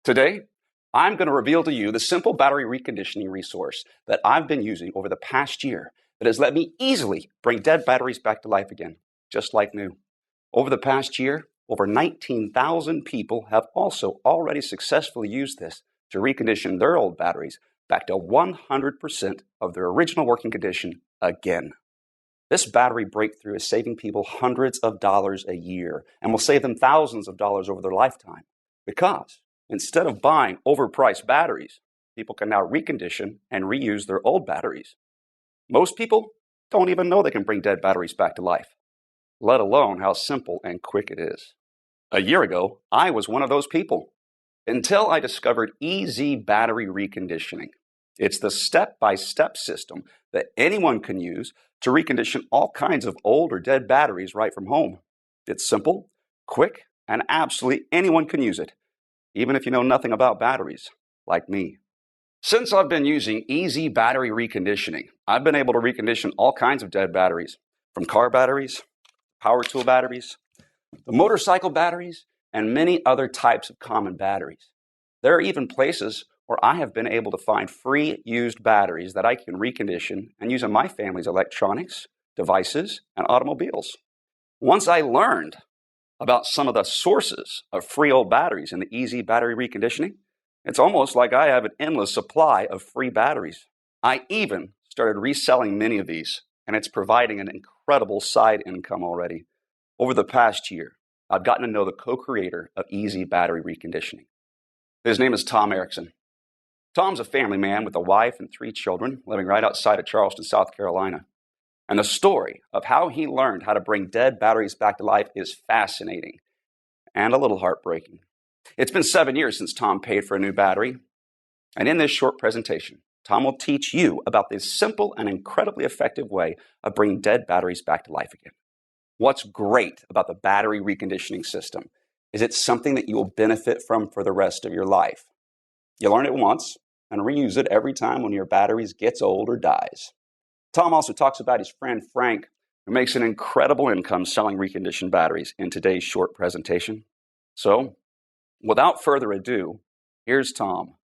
Today, I'm going to reveal to you the simple battery reconditioning resource that I've been using over the past year that has let me easily bring dead batteries back to life again, just like new. Over the past year, over 19,000 people have also already successfully used this to recondition their old batteries back to 100% of their original working condition again. This battery breakthrough is saving people hundreds of dollars a year and will save them thousands of dollars over their lifetime because instead of buying overpriced batteries, people can now recondition and reuse their old batteries. Most people don't even know they can bring dead batteries back to life, let alone how simple and quick it is. A year ago, I was one of those people until I discovered EZ Battery Reconditioning. It's the step-by-step system that anyone can use to recondition all kinds of old or dead batteries right from home. It's simple, quick, and absolutely anyone can use it, even if you know nothing about batteries, like me. Since I've been using EZ Battery Reconditioning, I've been able to recondition all kinds of dead batteries, from car batteries, power tool batteries, the motorcycle batteries, and many other types of common batteries. There are even places where I have been able to find free used batteries that I can recondition and use in my family's electronics, devices, and automobiles. Once I learned about some of the sources of free old batteries in the EZ Battery Reconditioning, it's almost like I have an endless supply of free batteries. I even started reselling many of these, and it's providing an incredible side income already. Over the past year, I've gotten to know the co-creator of EZ Battery Reconditioning. His name is Tom Erickson. Tom's a family man with a wife and 3 children living right outside of Charleston, South Carolina. And the story of how he learned how to bring dead batteries back to life is fascinating and a little heartbreaking. It's been 7 years since Tom paid for a new battery. And in this short presentation, Tom will teach you about this simple and incredibly effective way of bringing dead batteries back to life again. What's great about the battery reconditioning system is it's something that you will benefit from for the rest of your life. You learn it once and reuse it every time one of your batteries gets old or dies. Tom also talks about his friend Frank, who makes an incredible income selling reconditioned batteries in today's short presentation. So, without further ado, here's Tom.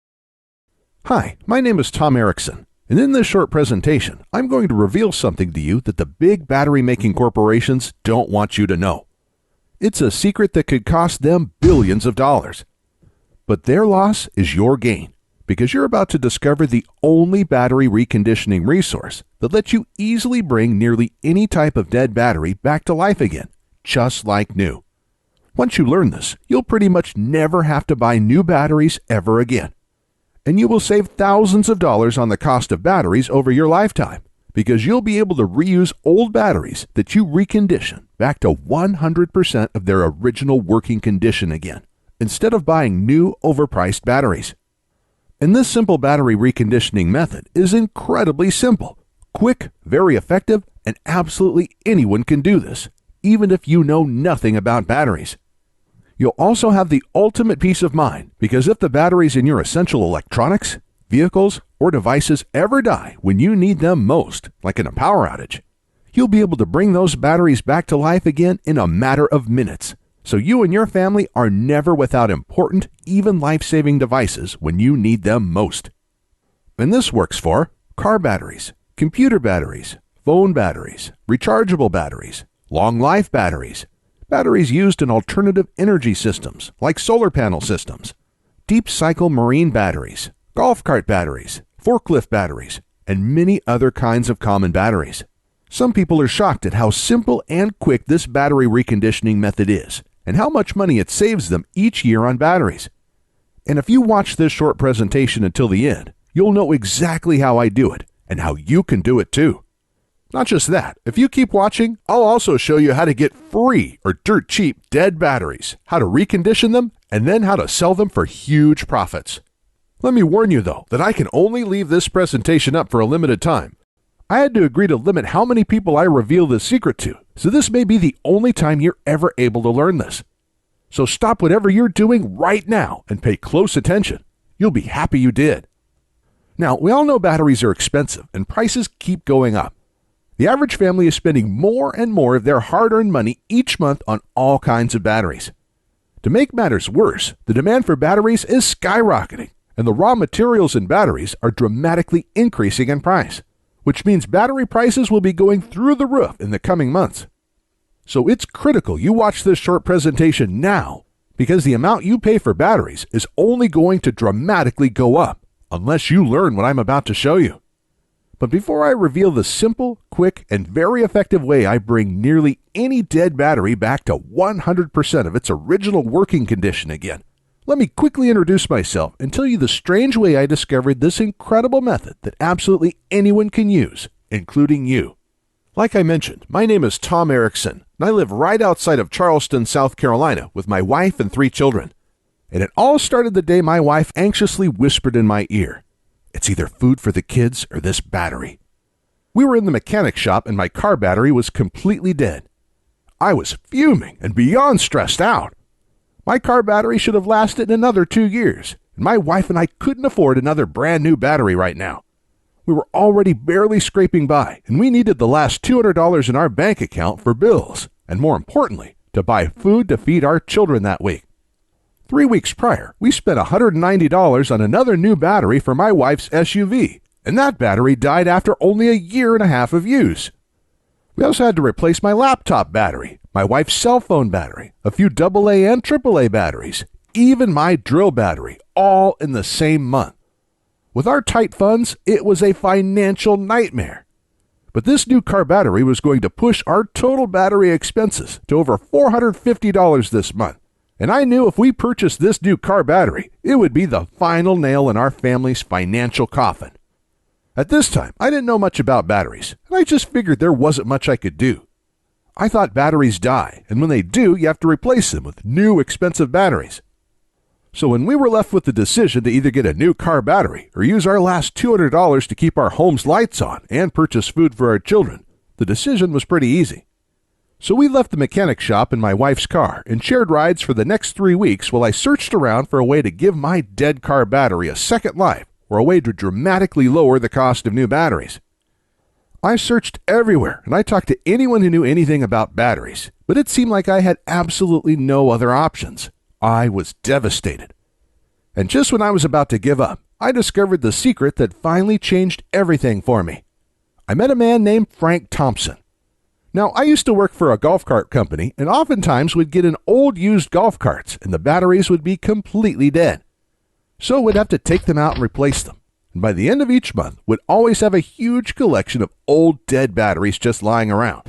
Hi, my name is Tom Erickson, and in this short presentation, I'm going to reveal something to you that the big battery-making corporations don't want you to know. It's a secret that could cost them billions of dollars. But their loss is your gain, because you're about to discover the only battery reconditioning resource that lets you easily bring nearly any type of dead battery back to life again, just like new. Once you learn this, you'll pretty much never have to buy new batteries ever again. And you will save thousands of dollars on the cost of batteries over your lifetime, because you'll be able to reuse old batteries that you recondition back to 100% of their original working condition again, instead of buying new overpriced batteries. And this simple battery reconditioning method is incredibly simple, quick, very effective, and absolutely anyone can do this, even if you know nothing about batteries. You'll also have the ultimate peace of mind, because if the batteries in your essential electronics, vehicles, or devices ever die when you need them most, like in a power outage, you'll be able to bring those batteries back to life again in a matter of minutes. So you and your family are never without important, even life-saving devices when you need them most. And this works for car batteries, computer batteries, phone batteries, rechargeable batteries, long-life batteries, batteries used in alternative energy systems like solar panel systems, deep-cycle marine batteries, golf cart batteries, forklift batteries, and many other kinds of common batteries. Some people are shocked at how simple and quick this battery reconditioning method is, and how much money it saves them each year on batteries. And if you watch this short presentation until the end, you'll know exactly how I do it and how you can do it too. Not just that, if you keep watching, I'll also show you how to get free or dirt cheap dead batteries, how to recondition them, and then how to sell them for huge profits. Let me warn you though, that I can only leave this presentation up for a limited time. I had to agree to limit how many people I reveal this secret to, so this may be the only time you're ever able to learn this. So stop whatever you're doing right now and pay close attention. You'll be happy you did. Now, we all know batteries are expensive and prices keep going up. The average family is spending more and more of their hard-earned money each month on all kinds of batteries. To make matters worse, the demand for batteries is skyrocketing, and the raw materials in batteries are dramatically increasing in price, which means battery prices will be going through the roof in the coming months. So it's critical you watch this short presentation now, because the amount you pay for batteries is only going to dramatically go up unless you learn what I'm about to show you. But before I reveal the simple, quick, and very effective way I bring nearly any dead battery back to 100% of its original working condition again, let me quickly introduce myself and tell you the strange way I discovered this incredible method that absolutely anyone can use, including you. Like I mentioned, my name is Tom Erickson, and I live right outside of Charleston, South Carolina, with my wife and 3 children. And it all started the day my wife anxiously whispered in my ear, "It's either food for the kids or this battery." We were in the mechanic shop and my car battery was completely dead. I was fuming and beyond stressed out. My car battery should have lasted another 2 years, and my wife and I couldn't afford another brand new battery right now. We were already barely scraping by, and we needed the last $200 in our bank account for bills, and more importantly, to buy food to feed our children that week. 3 weeks prior, we spent $190 on another new battery for my wife's SUV, and that battery died after only a year and a half of use. We also had to replace my laptop battery, my wife's cell phone battery, a few AA and AAA batteries, even my drill battery, all in the same month. With our tight funds, it was a financial nightmare. But this new car battery was going to push our total battery expenses to over $450 this month. And I knew if we purchased this new car battery, it would be the final nail in our family's financial coffin. At this time, I didn't know much about batteries, and I just figured there wasn't much I could do. I thought batteries die, and when they do, you have to replace them with new expensive batteries. So when we were left with the decision to either get a new car battery or use our last $200 to keep our home's lights on and purchase food for our children, the decision was pretty easy. So we left the mechanic shop in my wife's car and shared rides for the next 3 weeks while I searched around for a way to give my dead car battery a second life or a way to dramatically lower the cost of new batteries. I searched everywhere and I talked to anyone who knew anything about batteries, but it seemed like I had absolutely no other options. I was devastated. And just when I was about to give up, I discovered the secret that finally changed everything for me. I met a man named Frank Thompson. Now, I used to work for a golf cart company and oftentimes would get in old used golf carts and the batteries would be completely dead. So we'd have to take them out and replace them. And by the end of each month, we'd always have a huge collection of old dead batteries just lying around.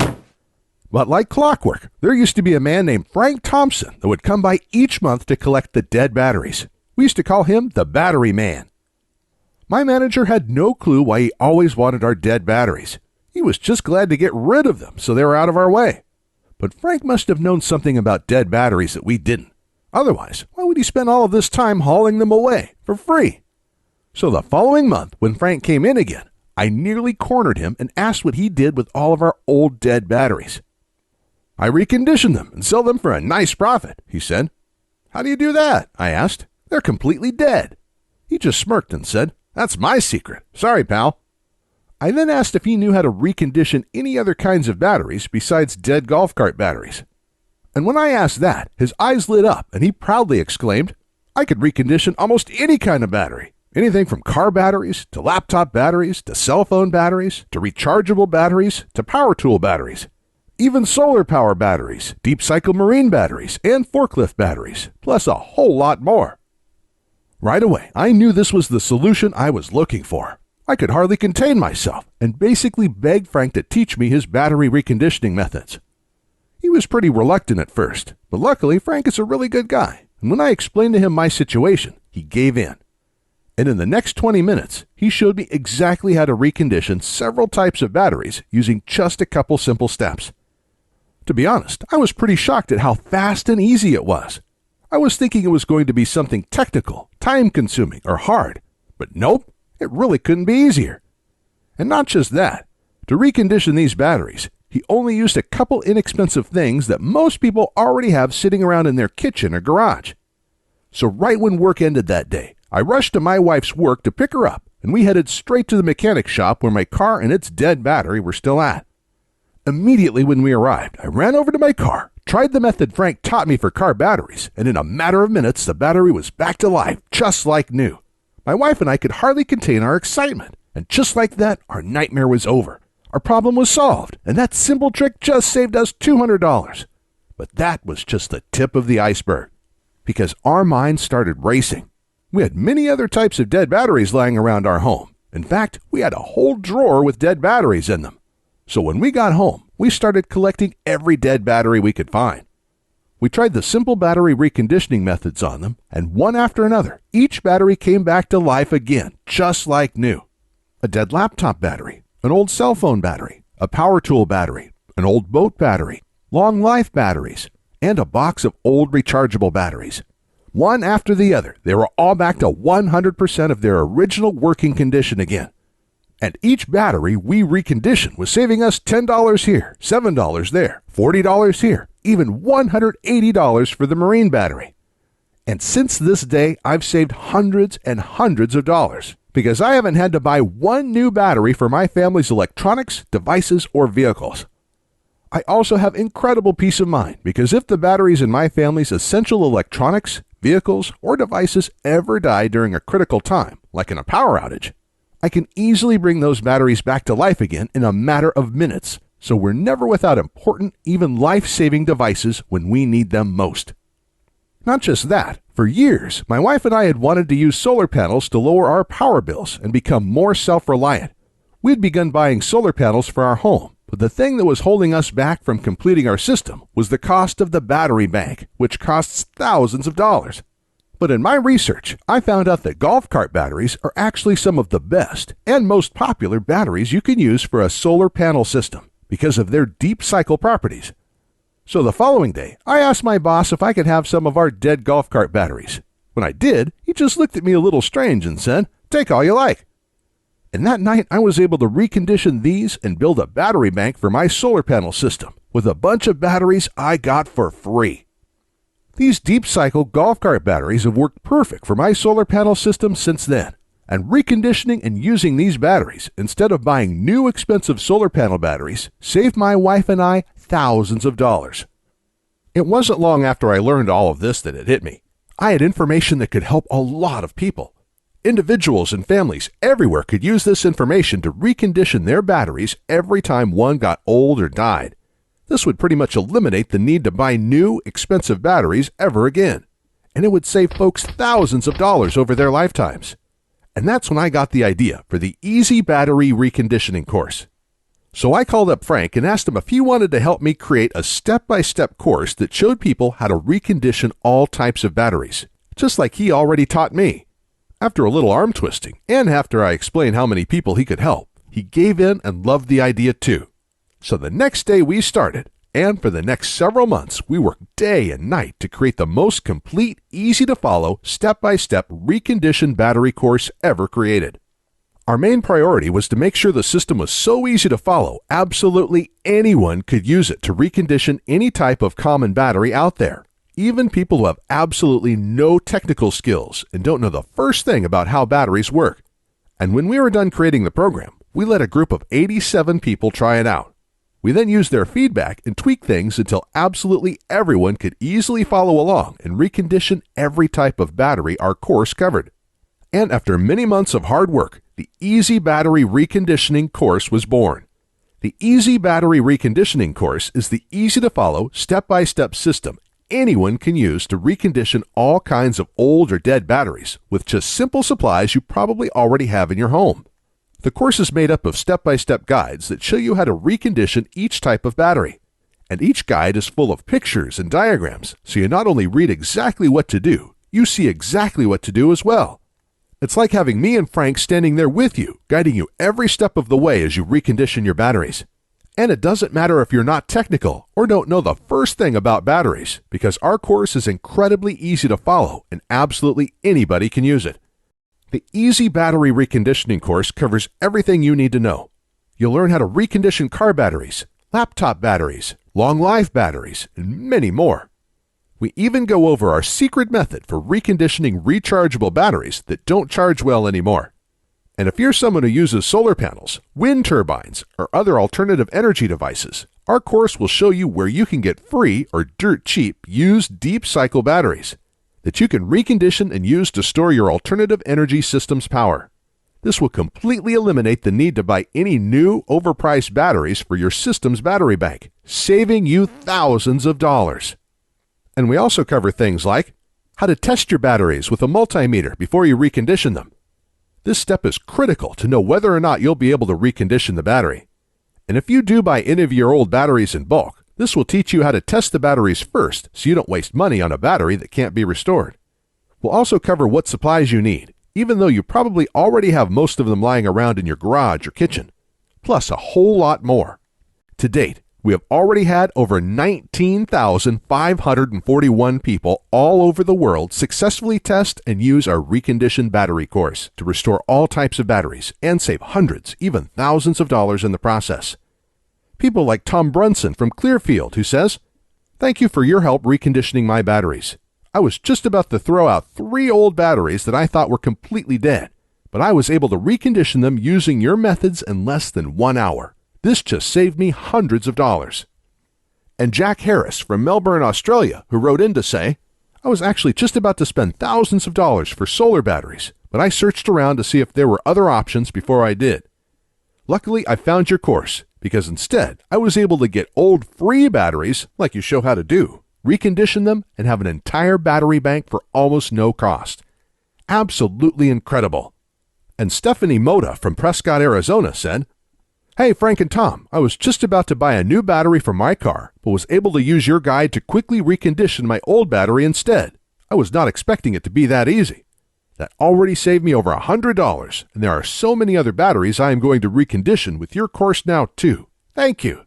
But like clockwork, there used to be a man named Frank Thompson that would come by each month to collect the dead batteries. We used to call him the Battery Man. My manager had no clue why he always wanted our dead batteries. He was just glad to get rid of them so they were out of our way. But Frank must have known something about dead batteries that we didn't. Otherwise, why would he spend all of this time hauling them away for free? So the following month, when Frank came in again, I nearly cornered him and asked what he did with all of our old dead batteries. "I recondition them and sell them for a nice profit," he said. "How do you do that?" I asked. "They're completely dead." He just smirked and said, "That's my secret. Sorry, pal." I then asked if he knew how to recondition any other kinds of batteries besides dead golf cart batteries. And when I asked that, his eyes lit up and he proudly exclaimed, "I could recondition almost any kind of battery. Anything from car batteries, to laptop batteries, to cell phone batteries, to rechargeable batteries, to power tool batteries. Even solar power batteries, deep cycle marine batteries, and forklift batteries, plus a whole lot more." Right away, I knew this was the solution I was looking for. I could hardly contain myself and basically begged Frank to teach me his battery reconditioning methods. He was pretty reluctant at first, but luckily Frank is a really good guy, and when I explained to him my situation, he gave in. And in the next 20 minutes, he showed me exactly how to recondition several types of batteries using just a couple simple steps. To be honest, I was pretty shocked at how fast and easy it was. I was thinking it was going to be something technical, time-consuming, or hard, but nope, it really couldn't be easier. And not just that, to recondition these batteries, he only used a couple inexpensive things that most people already have sitting around in their kitchen or garage. So right when work ended that day, I rushed to my wife's work to pick her up, and we headed straight to the mechanic shop where my car and its dead battery were still at. Immediately when we arrived, I ran over to my car, Tried the method Frank taught me for car batteries, and in a matter of minutes, the battery was back to life, just like new. My wife and I could hardly contain our excitement, and just like that, our nightmare was over. Our problem was solved, and that simple trick just saved us $200. But that was just the tip of the iceberg, because our minds started racing. We had many other types of dead batteries lying around our home. In fact, we had a whole drawer with dead batteries in them. So when we got home, we started collecting every dead battery we could find. We tried the simple battery reconditioning methods on them, and one after another, each battery came back to life again, just like new. A dead laptop battery, an old cell phone battery, a power tool battery, an old boat battery, long life batteries, and a box of old rechargeable batteries. One after the other, they were all back to 100% of their original working condition again. And each battery we reconditioned was saving us $10 here, $7 there, $40 here, even $180 for the marine battery. And since this day, I've saved hundreds and hundreds of dollars because I haven't had to buy one new battery for my family's electronics, devices, or vehicles. I also have incredible peace of mind because if the batteries in my family's essential electronics, vehicles, or devices ever die during a critical time, like in a power outage, I can easily bring those batteries back to life again in a matter of minutes, so we're never without important, even life-saving devices when we need them most. Not just that, for years, my wife and I had wanted to use solar panels to lower our power bills and become more self-reliant. We had begun buying solar panels for our home, but the thing that was holding us back from completing our system was the cost of the battery bank, which costs thousands of dollars. But in my research, I found out that golf cart batteries are actually some of the best and most popular batteries you can use for a solar panel system because of their deep cycle properties. So the following day, I asked my boss if I could have some of our dead golf cart batteries. When I did, he just looked at me a little strange and said, "Take all you like." And that night, I was able to recondition these and build a battery bank for my solar panel system with a bunch of batteries I got for free. These deep cycle golf cart batteries have worked perfect for my solar panel system since then, and reconditioning and using these batteries instead of buying new expensive solar panel batteries saved my wife and I thousands of dollars. It wasn't long after I learned all of this that it hit me. I had information that could help a lot of people. Individuals and families everywhere could use this information to recondition their batteries every time one got old or died. This would pretty much eliminate the need to buy new, expensive batteries ever again. And it would save folks thousands of dollars over their lifetimes. And that's when I got the idea for the Easy Battery Reconditioning course. So I called up Frank and asked him if he wanted to help me create a step-by-step course that showed people how to recondition all types of batteries, just like he already taught me. After a little arm twisting, and after I explained how many people he could help, he gave in and loved the idea too. So the next day we started, and for the next several months we worked day and night to create the most complete, easy-to-follow, step-by-step reconditioned battery course ever created. Our main priority was to make sure the system was so easy to follow, absolutely anyone could use it to recondition any type of common battery out there, even people who have absolutely no technical skills and don't know the first thing about how batteries work. And when we were done creating the program, we let a group of 87 people try it out. We then used their feedback and tweaked things until absolutely everyone could easily follow along and recondition every type of battery our course covered. And after many months of hard work, the Easy Battery Reconditioning course was born. The Easy Battery Reconditioning course is the easy-to-follow, step-by-step system anyone can use to recondition all kinds of old or dead batteries with just simple supplies you probably already have in your home. The course is made up of step-by-step guides that show you how to recondition each type of battery. And each guide is full of pictures and diagrams, so you not only read exactly what to do, you see exactly what to do as well. It's like having me and Frank standing there with you, guiding you every step of the way as you recondition your batteries. And it doesn't matter if you're not technical or don't know the first thing about batteries, because our course is incredibly easy to follow and absolutely anybody can use it. The Easy Battery Reconditioning course covers everything you need to know. You'll learn how to recondition car batteries, laptop batteries, long life batteries, and many more. We even go over our secret method for reconditioning rechargeable batteries that don't charge well anymore. And if you're someone who uses solar panels, wind turbines, or other alternative energy devices, Our course will show you where you can get free or dirt cheap used deep cycle batteries that you can recondition and use to store your alternative energy system's power. This will completely eliminate the need to buy any new, overpriced batteries for your system's battery bank, saving you thousands of dollars. And we also cover things like how to test your batteries with a multimeter before you recondition them. This step is critical to know whether or not you'll be able to recondition the battery. And if you do buy any of your old batteries in bulk, this will teach you how to test the batteries first so you don't waste money on a battery that can't be restored. We'll also cover what supplies you need, even though you probably already have most of them lying around in your garage or kitchen, plus a whole lot more. To date, we have already had over 19,541 people all over the world successfully test and use our reconditioned battery course to restore all types of batteries and save hundreds, even thousands of dollars in the process. People like Tom Brunson from Clearfield, who says, "Thank you for your help reconditioning my batteries. I was just about to throw out 3 old batteries that I thought were completely dead, but I was able to recondition them using your methods in less than 1 hour. This just saved me hundreds of dollars." And Jack Harris from Melbourne, Australia, who wrote in to say, "I was actually just about to spend thousands of dollars for solar batteries, but I searched around to see if there were other options before I did. Luckily, I found your course, because instead, I was able to get old free batteries, like you show how to do, recondition them, and have an entire battery bank for almost no cost. Absolutely incredible." And Stephanie Moda from Prescott, Arizona said, "Hey, Frank and Tom, I was just about to buy a new battery for my car, but was able to use your guide to quickly recondition my old battery instead. I was not expecting it to be that easy. That already saved me over $100, and there are so many other batteries I am going to recondition with your course now, too. Thank you."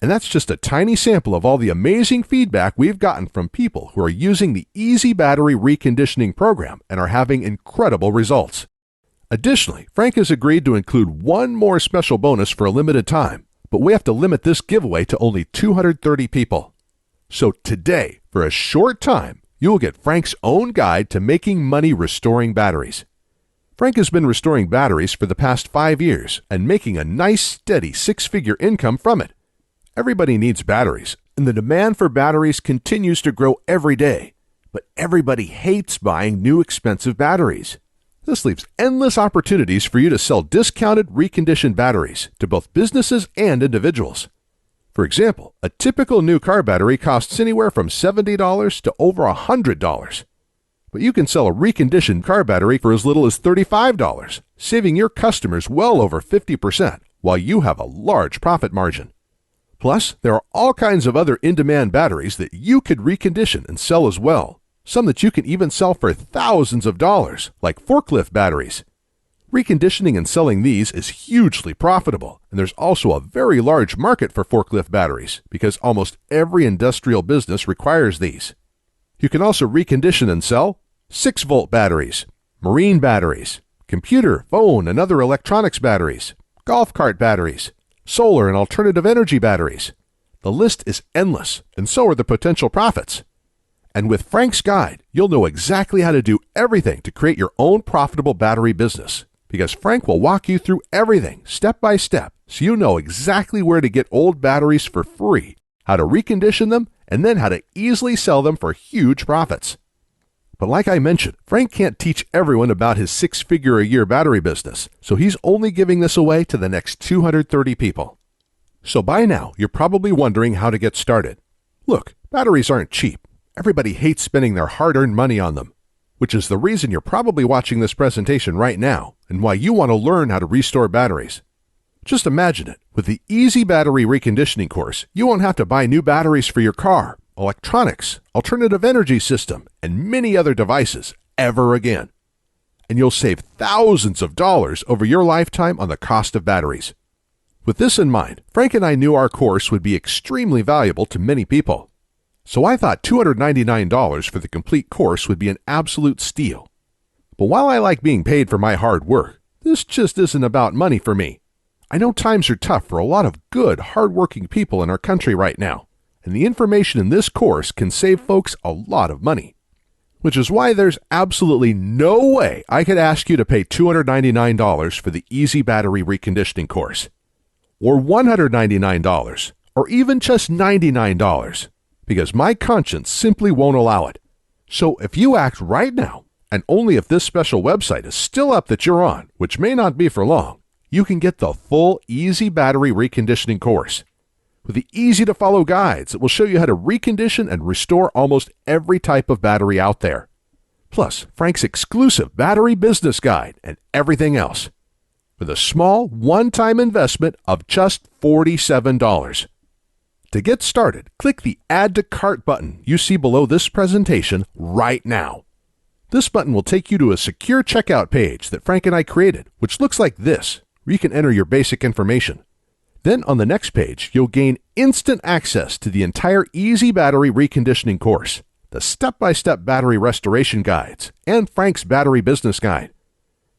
And that's just a tiny sample of all the amazing feedback we've gotten from people who are using the Easy Battery Reconditioning program and are having incredible results. Additionally, Frank has agreed to include one more special bonus for a limited time, but we have to limit this giveaway to only 230 people. So today, for a short time, you will get Frank's own guide to making money restoring batteries. Frank has been restoring batteries for the past 5 years and making a nice, steady 6-figure income from it. Everybody needs batteries, and the demand for batteries continues to grow every day, but everybody hates buying new expensive batteries. This leaves endless opportunities for you to sell discounted, reconditioned batteries to both businesses and individuals. For example, a typical new car battery costs anywhere from $70 to over $100. But you can sell a reconditioned car battery for as little as $35, saving your customers well over 50%, while you have a large profit margin. Plus, there are all kinds of other in-demand batteries that you could recondition and sell as well, some that you can even sell for thousands of dollars, like forklift batteries. Reconditioning and selling these is hugely profitable, and there's also a very large market for forklift batteries because almost every industrial business requires these. You can also recondition and sell 6-volt batteries, marine batteries, computer, phone, and other electronics batteries, golf cart batteries, solar and alternative energy batteries. The list is endless, and so are the potential profits. And with Frank's guide, you'll know exactly how to do everything to create your own profitable battery business, because Frank will walk you through everything step by step so you know exactly where to get old batteries for free, how to recondition them, and then how to easily sell them for huge profits. But like I mentioned, Frank can't teach everyone about his 6-figure-a-year battery business, so he's only giving this away to the next 230 people. So by now, you're probably wondering how to get started. Look, batteries aren't cheap. Everybody hates spending their hard-earned money on them, which is the reason you're probably watching this presentation right now and why you want to learn how to restore batteries. Just imagine it. With the Easy Battery Reconditioning course, you won't have to buy new batteries for your car, electronics, alternative energy system, and many other devices ever again. And you'll save thousands of dollars over your lifetime on the cost of batteries. With this in mind, Frank and I knew our course would be extremely valuable to many people. So I thought $299 for the complete course would be an absolute steal. But while I like being paid for my hard work, this just isn't about money for me. I know times are tough for a lot of good, hard-working people in our country right now, and the information in this course can save folks a lot of money. Which is why there's absolutely no way I could ask you to pay $299 for the Easy Battery Reconditioning course, or $199, or even just $99, because my conscience simply won't allow it. So if you act right now, and only if this special website is still up that you're on, which may not be for long, you can get the full Easy Battery Reconditioning course. With the easy-to-follow guides that will show you how to recondition and restore almost every type of battery out there. Plus, Frank's exclusive battery business guide and everything else. With a small, one-time investment of just $47. To get started, click the Add to Cart button you see below this presentation right now. This button will take you to a secure checkout page that Frank and I created, which looks like this, where you can enter your basic information. Then on the next page, you'll gain instant access to the entire Easy Battery Reconditioning course, the step-by-step battery restoration guides, and Frank's battery business guide.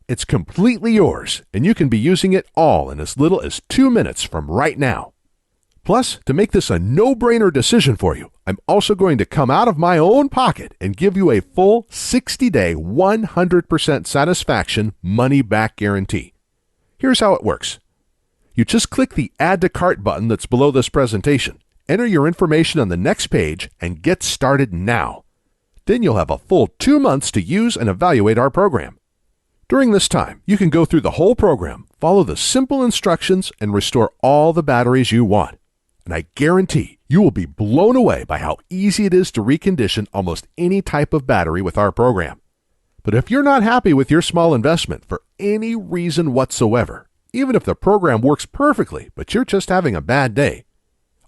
It's completely yours, and you can be using it all in as little as 2 minutes from right now. Plus, to make this a no-brainer decision for you, I'm also going to come out of my own pocket and give you a full 60-day, 100% satisfaction money-back guarantee. Here's how it works. You just click the Add to Cart button that's below this presentation, enter your information on the next page, and get started now. Then you'll have a full 2 months to use and evaluate our program. During this time, you can go through the whole program, follow the simple instructions, and restore all the batteries you want. And I guarantee you will be blown away by how easy it is to recondition almost any type of battery with our program. But if you're not happy with your small investment for any reason whatsoever, even if the program works perfectly, but you're just having a bad day,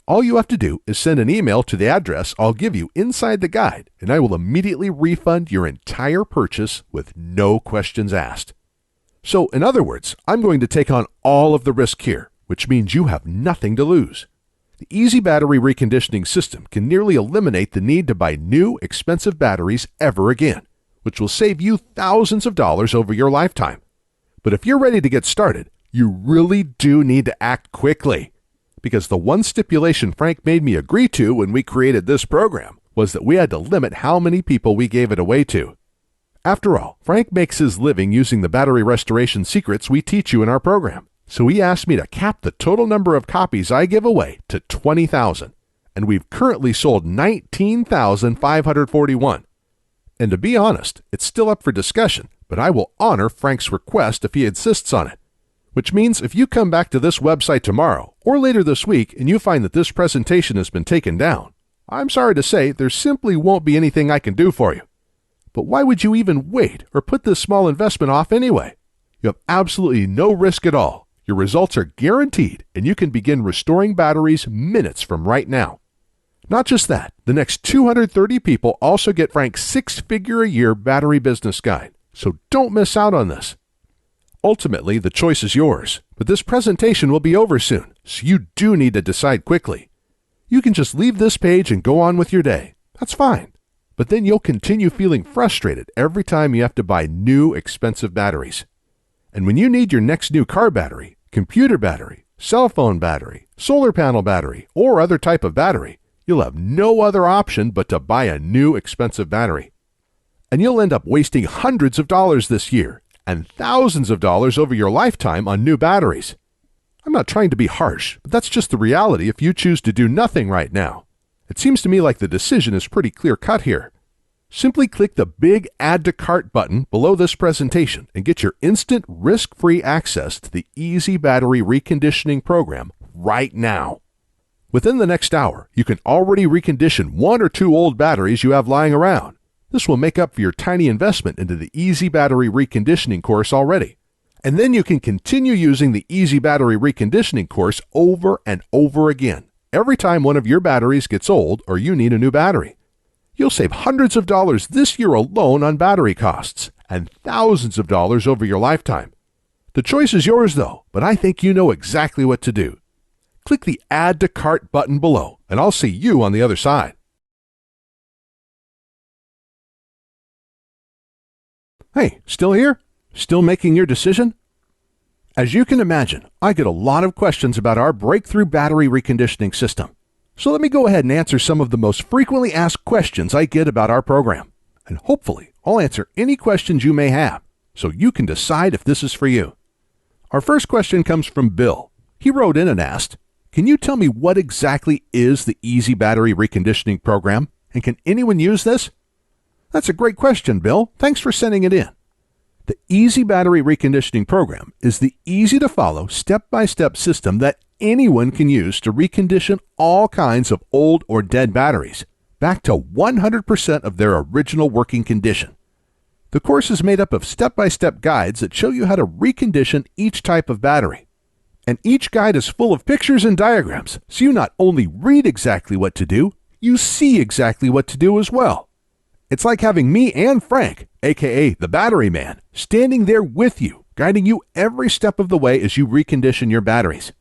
all you have to do is send an email to the address I'll give you inside the guide, and I will immediately refund your entire purchase with no questions asked. So, in other words, I'm going to take on all of the risk here, which means you have nothing to lose. The Easy Battery Reconditioning system can nearly eliminate the need to buy new, expensive batteries ever again, which will save you thousands of dollars over your lifetime. But if you're ready to get started, you really do need to act quickly, because the one stipulation Frank made me agree to when we created this program was that we had to limit how many people we gave it away to. After all, Frank makes his living using the battery restoration secrets we teach you in our program, so he asked me to cap the total number of copies I give away to 20,000, and we've currently sold 19,541. And to be honest, it's still up for discussion, but I will honor Frank's request if he insists on it. Which means if you come back to this website tomorrow or later this week and you find that this presentation has been taken down, I'm sorry to say there simply won't be anything I can do for you. But why would you even wait or put this small investment off anyway? You have absolutely no risk at all. Your results are guaranteed, and you can begin restoring batteries minutes from right now. Not just that, the next 230 people also get Frank's 6-figure-a-year battery business guide, so don't miss out on this. Ultimately, the choice is yours, but this presentation will be over soon, so you do need to decide quickly. You can just leave this page and go on with your day. That's fine. But then you'll continue feeling frustrated every time you have to buy new, expensive batteries. And when you need your next new car battery, computer battery, cell phone battery, solar panel battery, or other type of battery, you'll have no other option but to buy a new, expensive battery. And you'll end up wasting hundreds of dollars this year and thousands of dollars over your lifetime on new batteries. I'm not trying to be harsh, but that's just the reality if you choose to do nothing right now. It seems to me like the decision is pretty clear-cut here. Simply click the big Add to Cart button below this presentation and get your instant, risk-free access to the Easy Battery Reconditioning program right now. Within the next hour, you can already recondition 1 or 2 old batteries you have lying around. This will make up for your tiny investment into the Easy Battery Reconditioning course already. And then you can continue using the Easy Battery Reconditioning course over and over again, every time one of your batteries gets old or you need a new battery. You'll save hundreds of dollars this year alone on battery costs, and thousands of dollars over your lifetime. The choice is yours though, but I think you know exactly what to do. Click the Add to Cart button below, and I'll see you on the other side. Hey, still here? Still making your decision? As you can imagine, I get a lot of questions about our breakthrough battery reconditioning system. So let me go ahead and answer some of the most frequently asked questions I get about our program. And hopefully, I'll answer any questions you may have, so you can decide if this is for you. Our first question comes from Bill. He wrote in and asked, Can you tell me what exactly is the Easy Battery Reconditioning Program, and can anyone use this? That's a great question, Bill. Thanks for sending it in. The Easy Battery Reconditioning Program is the easy-to-follow, step-by-step system that anyone can use to recondition all kinds of old or dead batteries back to 100% of their original working condition. The course is made up of step-by-step guides that show you how to recondition each type of battery. And each guide is full of pictures and diagrams, so you not only read exactly what to do, you see exactly what to do as well. It's like having me and Frank, aka the Battery Man, standing there with you, guiding you every step of the way as you recondition your batteries.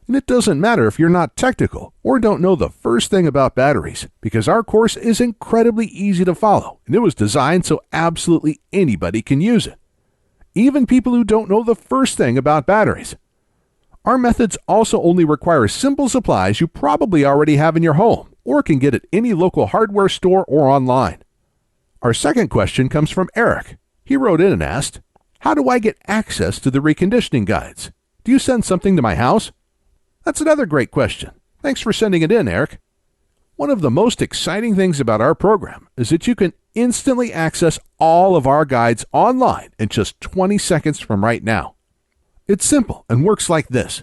And it doesn't matter if you're not technical or don't know the first thing about batteries, because our course is incredibly easy to follow, and it was designed so absolutely anybody can use it. Even people who don't know the first thing about batteries. Our methods also only require simple supplies you probably already have in your home or can get at any local hardware store or online. Our second question comes from Eric. He wrote in and asked, "How do I get access to the reconditioning guides? Do you send something to my house?" That's another great question. Thanks for sending it in, Eric. One of the most exciting things about our program is that you can instantly access all of our guides online in just 20 seconds from right now. It's simple and works like this.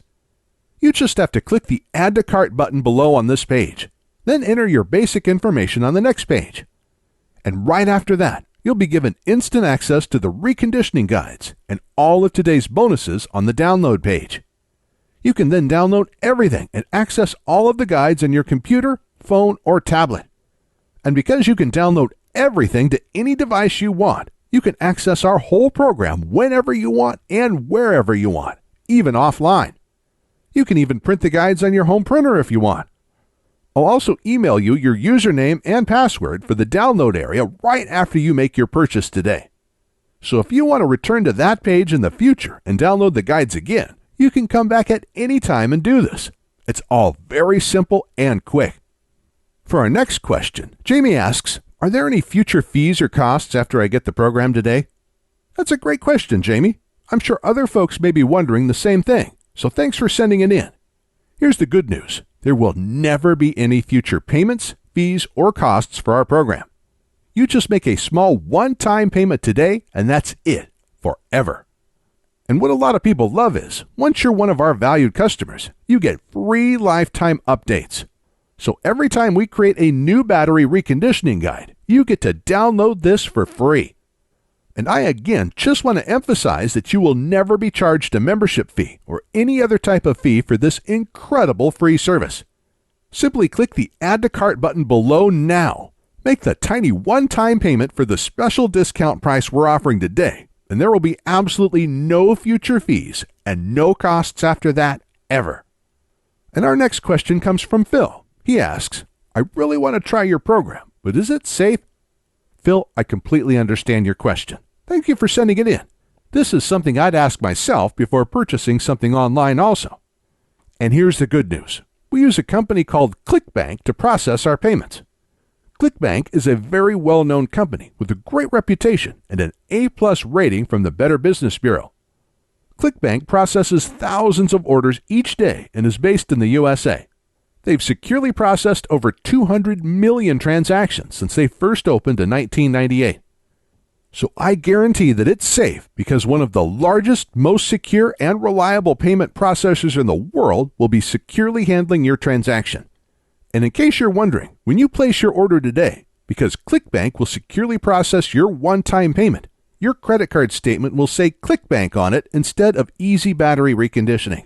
You just have to click the Add to Cart button below on this page, then enter your basic information on the next page. And right after that, you'll be given instant access to the reconditioning guides and all of today's bonuses on the download page. You can then download everything and access all of the guides on your computer, phone, or tablet. And because you can download everything to any device you want, you can access our whole program whenever you want and wherever you want, even offline. You can even print the guides on your home printer if you want. I'll also email you your username and password for the download area right after you make your purchase today. So if you want to return to that page in the future and download the guides again, you can come back at any time and do this. It's all very simple and quick. For our next question, Jamie asks, "Are there any future fees or costs after I get the program today?" That's a great question, Jamie. I'm sure other folks may be wondering the same thing, so thanks for sending it in. Here's the good news. There will never be any future payments, fees, or costs for our program. You just make a small one-time payment today, and that's it, forever. And what a lot of people love is, once you're one of our valued customers, you get free lifetime updates. So every time we create a new battery reconditioning guide, you get to download this for free. And I again just want to emphasize that you will never be charged a membership fee or any other type of fee for this incredible free service. Simply click the Add to Cart button below now. Make the tiny one-time payment for the special discount price we're offering today, and there will be absolutely no future fees and no costs after that ever. And our next question comes from Phil. He asks, "I really want to try your program, but is it safe?" Phil, I completely understand your question. Thank you for sending it in. This is something I'd ask myself before purchasing something online also. And here's the good news. We use a company called ClickBank to process our payments. ClickBank is a very well-known company with a great reputation and an A+ rating from the Better Business Bureau. ClickBank processes thousands of orders each day and is based in the USA. They've securely processed over 200 million transactions since they first opened in 1998. So I guarantee that it's safe because one of the largest, most secure, and reliable payment processors in the world will be securely handling your transaction. And in case you're wondering, when you place your order today, because ClickBank will securely process your one-time payment, your credit card statement will say ClickBank on it instead of Easy Battery Reconditioning.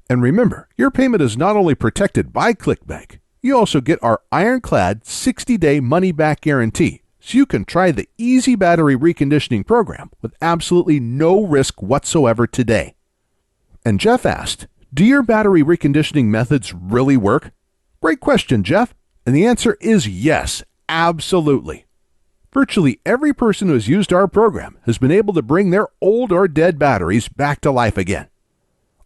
And remember, your payment is not only protected by ClickBank, you also get our ironclad 60-day money-back guarantee, so you can try the Easy Battery Reconditioning program with absolutely no risk whatsoever today. And Jeff asked, "Do your battery reconditioning methods really work?" Great question, Jeff. And the answer is yes, absolutely. Virtually every person who has used our program has been able to bring their old or dead batteries back to life again.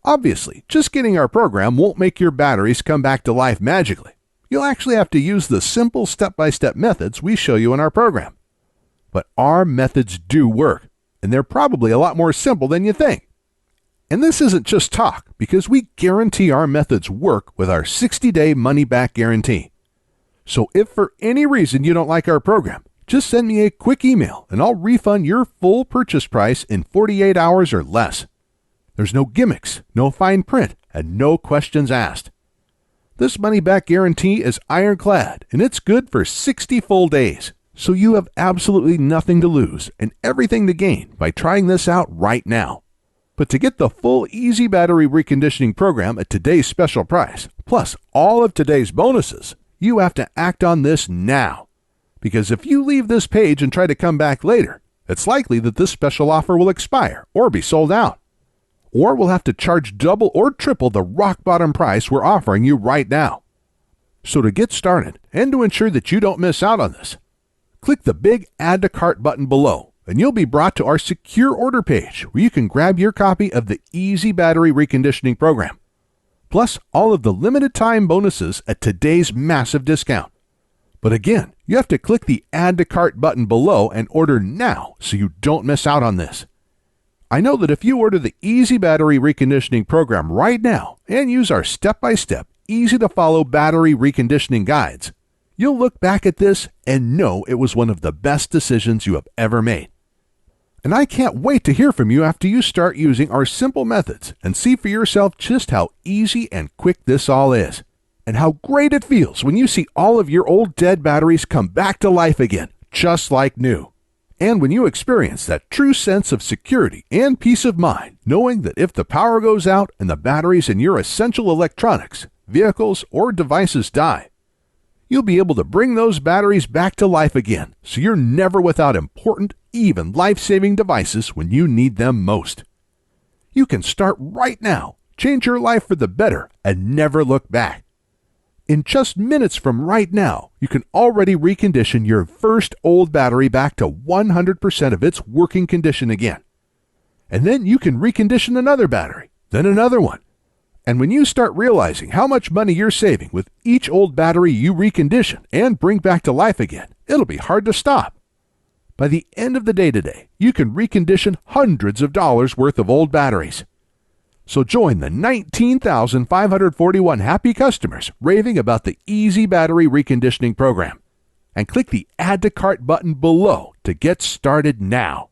Obviously, just getting our program won't make your batteries come back to life magically. You'll actually have to use the simple step-by-step methods we show you in our program. But our methods do work, and they're probably a lot more simple than you think. And this isn't just talk, because we guarantee our methods work with our 60-day money-back guarantee. So if for any reason you don't like our program, just send me a quick email and I'll refund your full purchase price in 48 hours or less. There's no gimmicks, no fine print, and no questions asked. This money-back guarantee is ironclad, and it's good for 60 full days. So you have absolutely nothing to lose and everything to gain by trying this out right now. But to get the full Easy Battery Reconditioning program at today's special price, plus all of today's bonuses, you have to act on this now. Because if you leave this page and try to come back later, it's likely that this special offer will expire or be sold out. Or we'll have to charge double or triple the rock bottom price we're offering you right now. So to get started and to ensure that you don't miss out on this, click the big Add to Cart button below and you'll be brought to our secure order page where you can grab your copy of the Easy Battery Reconditioning program, plus all of the limited time bonuses at today's massive discount. But again, you have to click the Add to Cart button below and order now so you don't miss out on this. I know that if you order the Easy Battery Reconditioning program right now and use our step-by-step, easy-to-follow battery reconditioning guides, you'll look back at this and know it was one of the best decisions you have ever made. And I can't wait to hear from you after you start using our simple methods and see for yourself just how easy and quick this all is, and how great it feels when you see all of your old dead batteries come back to life again, just like new. And when you experience that true sense of security and peace of mind, knowing that if the power goes out and the batteries in your essential electronics, vehicles, or devices die, you'll be able to bring those batteries back to life again, so you're never without important, even life-saving devices when you need them most. You can start right now, change your life for the better, and never look back. In just minutes from right now, you can already recondition your first old battery back to 100% of its working condition again. And then you can recondition another battery, then another one. And when you start realizing how much money you're saving with each old battery you recondition and bring back to life again, it'll be hard to stop. By the end of the day today, you can recondition hundreds of dollars worth of old batteries. So join the 19,541 happy customers raving about the Easy Battery Reconditioning program, and click the Add to Cart button below to get started now.